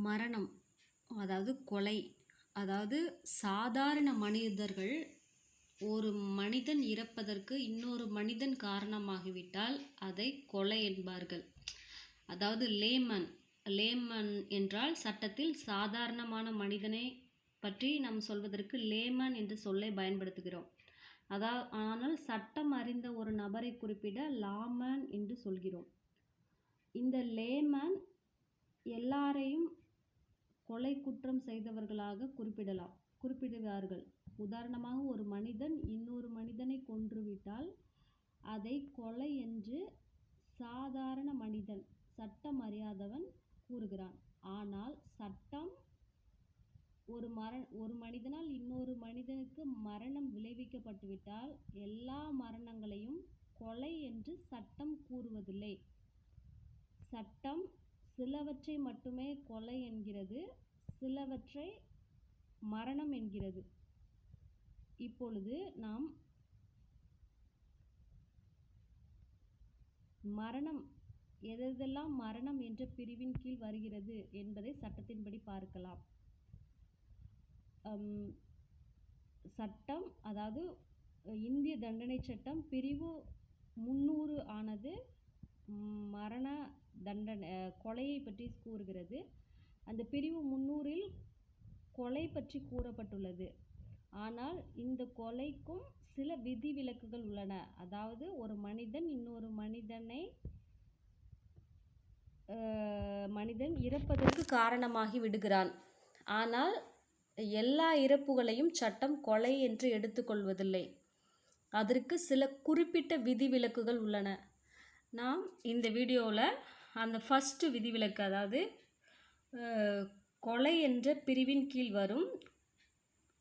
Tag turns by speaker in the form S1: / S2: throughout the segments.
S1: மரணம், அதாவது கொலை. அதாவது சாதாரண மனிதர்கள் ஒரு மனிதன் இறப்பதற்கு இன்னொரு மனிதன் காரணமாகிவிட்டால் அதை கொலை என்பார்கள். அதாவது லேமன் என்றால் சட்டத்தில் சாதாரணமான மனிதனை பற்றி நாம் சொல்வதற்கு லேமன் என்ற சொல்லை பயன்படுத்துகிறோம். ஆனால் சட்டம் அறிந்த ஒரு நபரை குறிப்பிட லாமன் என்று சொல்கிறோம். இந்த லேமன் எல்லாரையும் கொலை குற்றம் செய்தவர்களாக குறிப்பிடுவார்கள். உதாரணமாக, ஒரு மனிதன் இன்னொரு மனிதனை கொன்றுவிட்டால் அதை கொலை என்று சாதாரண மனிதன், சட்டம் அறியாதவன் கூறுகிறான். ஆனால் சட்டம் ஒரு மனிதனால் இன்னொரு மனிதனுக்கு மரணம் விளைவிக்கப்பட்டுவிட்டால் எல்லா மரணங்களையும் கொலை என்று சட்டம் கூறுவதில்லை. சட்டம் சிலவற்றை மட்டுமே கொலை என்கிறது, சிலவற்றை மரணம் என்கிறது. இப்பொழுது நாம் மரணம் எதெல்லாம் மரணம் என்ற பிரிவின் கீழ் வருகிறது என்பதை சட்டத்தின்படி பார்க்கலாம். சட்டம், அதாவது இந்திய தண்டனை சட்டம் பிரிவு 300 ஆனது மரண தண்டனை கொலையை பற்றி கூறுகிறது. அந்த பிரிவு 300இல் கொலை பற்றி கூறப்பட்டுள்ளது. ஆனால் இந்த கொலைக்கும் சில விதிவிலக்குகள் உள்ளன. அதாவது ஒரு மனிதன் இன்னொரு மனிதன் இறப்பதற்கு காரணமாகி விடுகிறான். ஆனால் எல்லா இறப்புகளையும் சட்டம் கொலை என்று எடுத்துக்கொள்வதில்லை. அதற்கு சில குறிப்பிட்ட விதிவிலக்குகள் உள்ளன. நாம் இந்த வீடியோவில் அந்த ஃபஸ்ட்டு விதிவிலக்கு, அதாவது கொலை என்ற பிரிவின் கீழ் வரும்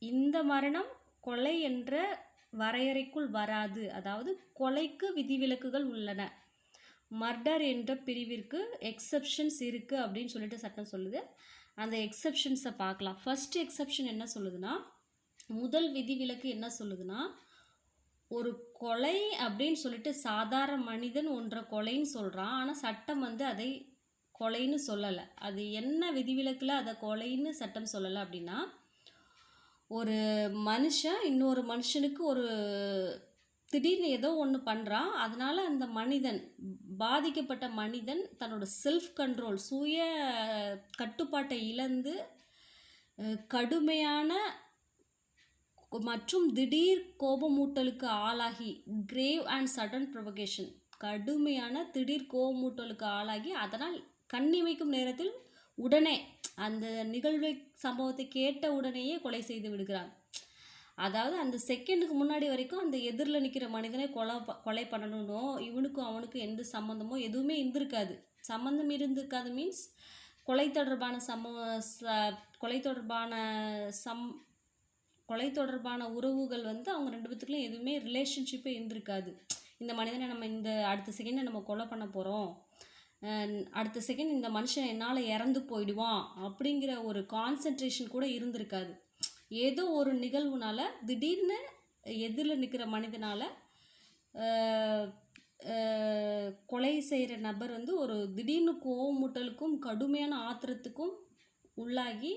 S1: இந்த மரணம் கொலை என்ற வரையறைக்குள் வராது. அதாவது கொலைக்கு விதிவிலக்குகள் உள்ளன. மர்டர் என்ற பிரிவிற்கு எக்ஸப்ஷன்ஸ் இருக்குது அப்படின்னு சொல்லிட்டு சட்டம் சொல்லுது. அந்த எக்ஸப்ஷன்ஸை பார்க்கலாம். ஃபஸ்ட்டு எக்ஸப்ஷன் என்ன சொல்லுதுன்னா, முதல் விதிவிலக்கு என்ன சொல்லுதுன்னா, ஒரு கொலை அப்படின்னு சொல்லிட்டு சாதாரண மனிதன் ஒன்றை கொலைன்னு சொல்கிறான். ஆனால் சட்டம் அதை கொலைன்னு சொல்லலை. அது என்ன விதிவிலக்கில் அதை கொலைன்னு சட்டம் சொல்லலை அப்படின்னா, ஒரு மனுஷன் இன்னொரு மனுஷனுக்கு ஒரு திடீர்னு ஏதோ ஒன்று பண்ணுறான். அதனால் அந்த மனிதன், பாதிக்கப்பட்ட மனிதன் தன்னோட செல்ஃப் கண்ட்ரோல், சுய கட்டுப்பாட்டை இழந்து கடுமையான மற்றும் திடீர் கோபமூட்டலுக்கு ஆளாகி, கிரேவ் அண்ட் சடன் ப்ரொவகேஷன், கடுமையான திடீர் கோபமூட்டலுக்கு ஆளாகி அதனால் கண்ணிமைக்கும் நேரத்தில் உடனே அந்த நிகழ்வை சம்பவத்தை கேட்ட உடனேயே கொலை செய்து விடுகிறான். அதாவது அந்த செகண்டுக்கு முன்னாடி வரைக்கும் அந்த எதிரில் நிற்கிற மனிதனை கொலை பண்ணணும்னோ இவனுக்கும் அவனுக்கும் எந்த சம்மந்தமோ எதுவுமே இருந்திருக்காது. சம்மந்தம் இருந்திருக்காது மீன்ஸ் கொலை தொடர்பான உறவுகள் அவங்க ரெண்டு பேத்துக்குள்ளேயும் எதுவுமே ரிலேஷன்ஷிப்பே இருந்திருக்காது. இந்த மனிதனை நம்ம இந்த அடுத்த செகண்டை நம்ம கொலை பண்ண போகிறோம், அடுத்த செகண்ட் இந்த மனுஷன் என்னால் இறந்து போயிடுவான் அப்படிங்கிற ஒரு கான்சன்ட்ரேஷன் கூட இருந்திருக்காது. ஏதோ ஒரு நிகழ்வுனால திடீர்னு எதிரில் நிற்கிற மனிதனால் கொலை செய்கிற நபர் ஒரு திடீர்னு கோவமூட்டலுக்கும் கடுமையான ஆத்திரத்துக்கும் உள்ளாகி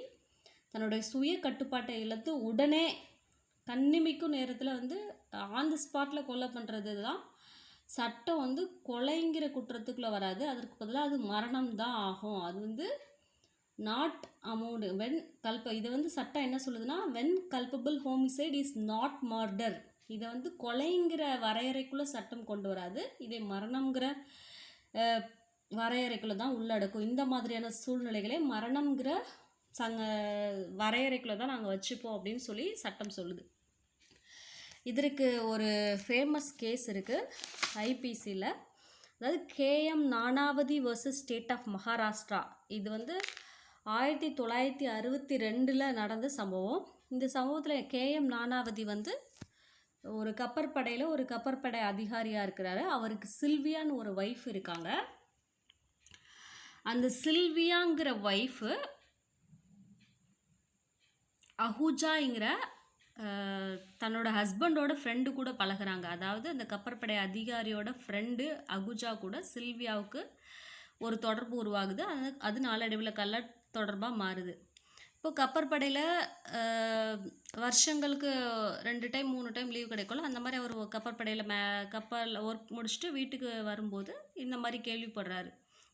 S1: தன்னுடைய சுய கட்டுப்பாட்டை இழந்து உடனே கண்ணிமைக்கும் நேரத்தில் ஆன் தி ஸ்பாட்டில் கொலை பண்ணுறது தான் சட்டம். கொலைங்கிற குற்றத்துக்குள்ளே வராது. அதற்கு பதிலாக அது மரணம் தான் ஆகும். அது நாட் அமௌண்ட் வென் இதை சட்டம் என்ன சொல்லுதுன்னா, when culpable homicide is not murder. இதை கொலைங்கிற வரையறைக்குள்ளே சட்டம் கொண்டு வராது. இதை மரணங்கிற வரையறைக்குள்ளே தான் உள்ளடக்கும். இந்த மாதிரியான சூழ்நிலைகளை மரணங்கிற வரையறைக்குள்ளே தான் நாங்கள் வச்சுப்போம் அப்படின்னு சொல்லி சட்டம் சொல்லுது. இதற்கு ஒரு ஃபேமஸ் கேஸ் இருக்குது ஐபிசியில். அதாவது KM Nanavati versus state of Maharashtra. இது 1962 நடந்த சம்பவம். இந்த சம்பவத்தில் KM நானாவதி ஒரு கப்பற்படையில் ஒரு கப்பற்படை அதிகாரியாக இருக்கிறாரு. அவருக்கு சில்வியான்னு ஒரு ஒய்ஃப் இருக்காங்க. அந்த சில்வியாங்கிற ஒய்ஃபு அஹூஜாங்கிற தன்னோட ஹஸ்பண்டோட ஃப்ரெண்டு கூட பழகுறாங்க. அதாவது அந்த கப்பற்படை அதிகாரியோட ஃப்ரெண்டு அகுஜா கூட சில்வியாவுக்கு ஒரு தொடர்பு உருவாகுது. அது நாளடைவில் கள்ள தொடர்பாக மாறுது. இப்போ கப்பற்படையில் வருஷங்களுக்கு 2 டைம் 3 டைம் லீவ் கிடைக்கும்ல, அந்த மாதிரி அவர் கப்பற்படையில் கப்பலில் ஒர்க் முடிச்சுட்டு வீட்டுக்கு வரும்போது இந்த மாதிரி கேள்விப்படுறாரு.